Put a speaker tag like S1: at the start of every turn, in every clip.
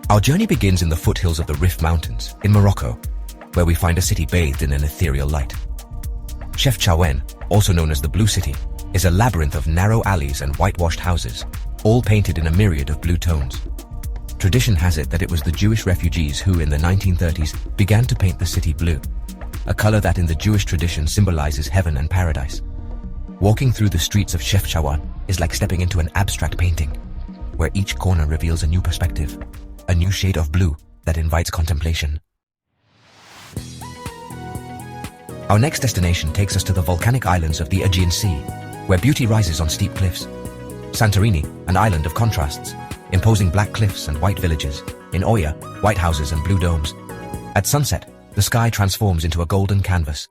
S1: Our journey begins in the foothills of the Rif Mountains in Morocco, where we find a city bathed in an ethereal light. Chefchaouen, also known as the Blue City, is a labyrinth of narrow alleys and whitewashed houses, all painted in a myriad of blue tones. Tradition has it that it was the Jewish refugees who, in the 1930s, began to paint the city blue, a color that in the Jewish tradition symbolizes heaven and paradise. Walking through the streets of Chefchaouen is like stepping into an abstract painting, where each corner reveals a new perspective, a new shade of blue that invites contemplation. Our next destination takes us to the volcanic islands of the Aegean Sea, where beauty rises on steep cliffs. Santorini, an island of contrasts, imposing black cliffs and white villages. In Oya, white houses and blue domes. At sunset, the sky transforms into a golden canvas.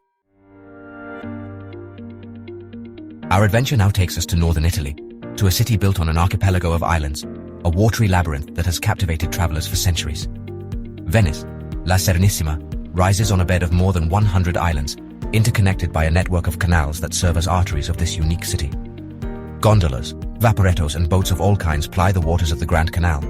S1: Our adventure now takes us to northern Italy, to a city built on an archipelago of islands, a watery labyrinth that has captivated travelers for centuries. Venice, La Serenissima, rises on a bed of more than 100 islands, interconnected by a network of canals that serve as arteries of this unique city. Gondolas, vaporettos and boats of all kinds ply the waters of the Grand Canal,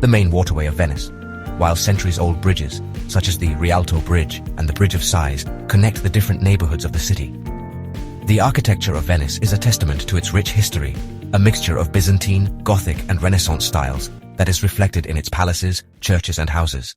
S1: the main waterway of Venice, while centuries-old bridges, such as the Rialto Bridge and the Bridge of Sighs, connect the different neighborhoods of the city. The architecture of Venice is a testament to its rich history, a mixture of Byzantine, Gothic and Renaissance styles that is reflected in its palaces, churches and houses.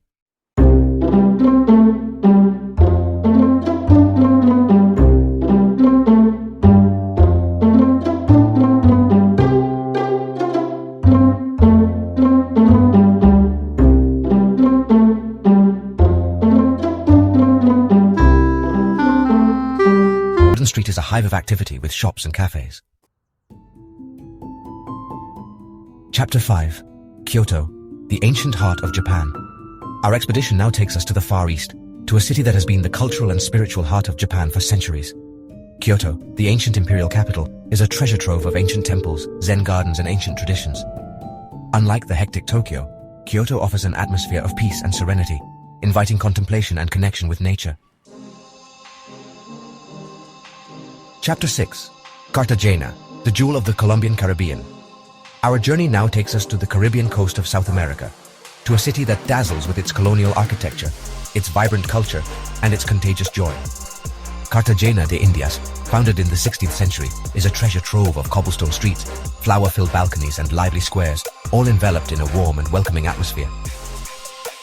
S1: Street is a hive of activity with shops and cafes. Chapter 5. Kyoto, the ancient heart of Japan. Our expedition now takes us to the Far East, to a city that has been the cultural and spiritual heart of Japan for centuries. Kyoto, the ancient imperial capital, is a treasure trove of ancient temples, Zen gardens and ancient traditions. Unlike the hectic Tokyo, Kyoto offers an atmosphere of peace and serenity, inviting contemplation and connection with nature. Chapter 6. Cartagena, the jewel of the Colombian Caribbean. Our journey now takes us to the Caribbean coast of South America, to a city that dazzles with its colonial architecture, its vibrant culture, and its contagious joy. Cartagena de Indias, founded in the 16th century, is a treasure trove of cobblestone streets, flower-filled balconies and lively squares, all enveloped in a warm and welcoming atmosphere.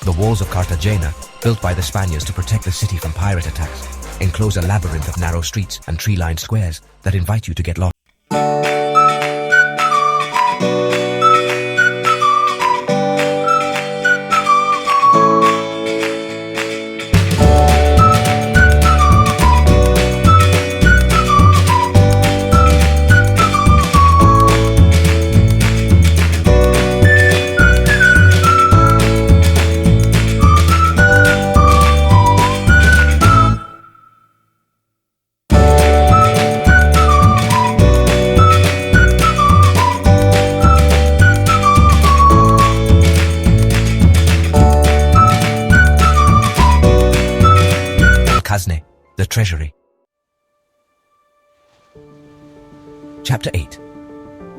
S1: The walls of Cartagena, built by the Spaniards to protect the city from pirate attacks, enclose a labyrinth of narrow streets and tree-lined squares that invite you to get lost. The Treasury. Chapter 8.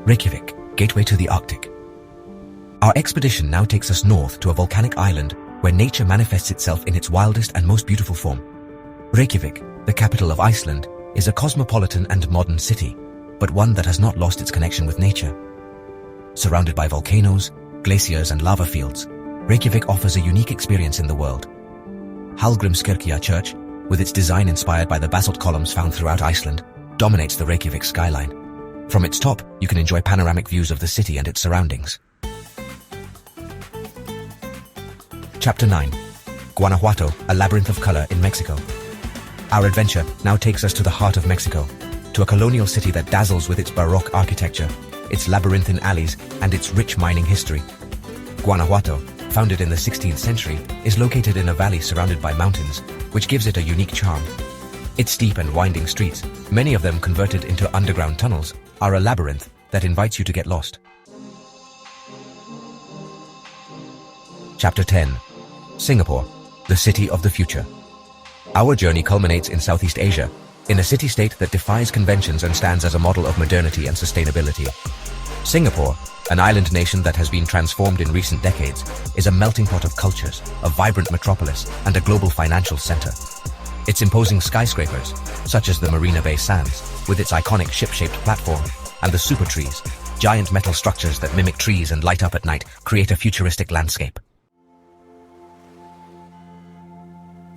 S1: Reikiavik, gateway to the Arctic. Our expedition now takes us north to a volcanic island where nature manifests itself in its wildest and most beautiful form. Reikiavik, the capital of Iceland, is a cosmopolitan and modern city, but one that has not lost its connection with nature. Surrounded by volcanoes, glaciers and lava fields, Reikiavik offers a unique experience in the world. Hallgrímskirkja Church, with its design inspired by the basalt columns found throughout Iceland, dominates the Reikiavik skyline. From its top, you can enjoy panoramic views of the city and its surroundings. Chapter 9. Guanajuato, a labyrinth of color in Mexico. Our adventure now takes us to the heart of Mexico, to a colonial city that dazzles with its Baroque architecture, its labyrinthine alleys, and its rich mining history. Guanajuato, founded in the 16th century, is located in a valley surrounded by mountains, which gives it a unique charm. Its steep and winding streets, many of them converted into underground tunnels, are a labyrinth that invites you to get lost. Chapter 10. Singapore, the city of the future. Our journey culminates in Southeast Asia, in a city-state that defies conventions and stands as a model of modernity and sustainability. Singapore, an island nation that has been transformed in recent decades, is a melting pot of cultures, a vibrant metropolis, and a global financial center. Its imposing skyscrapers, such as the Marina Bay Sands, with its iconic ship-shaped platform, and the super trees, giant metal structures that mimic trees and light up at night, create a futuristic landscape.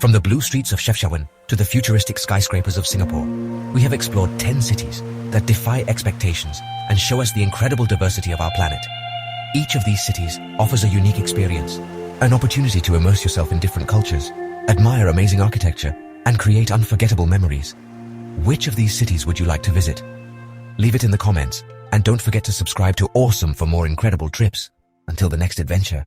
S1: From the blue streets of Chefchaouen to the futuristic skyscrapers of Singapore, we have explored 10 cities that defy expectations and show us the incredible diversity of our planet. Each of these cities offers a unique experience, an opportunity to immerse yourself in different cultures, admire amazing architecture, and create unforgettable memories. Which of these cities would you like to visit? Leave it in the comments, and don't forget to subscribe to Awesome for more incredible trips. Until the next adventure.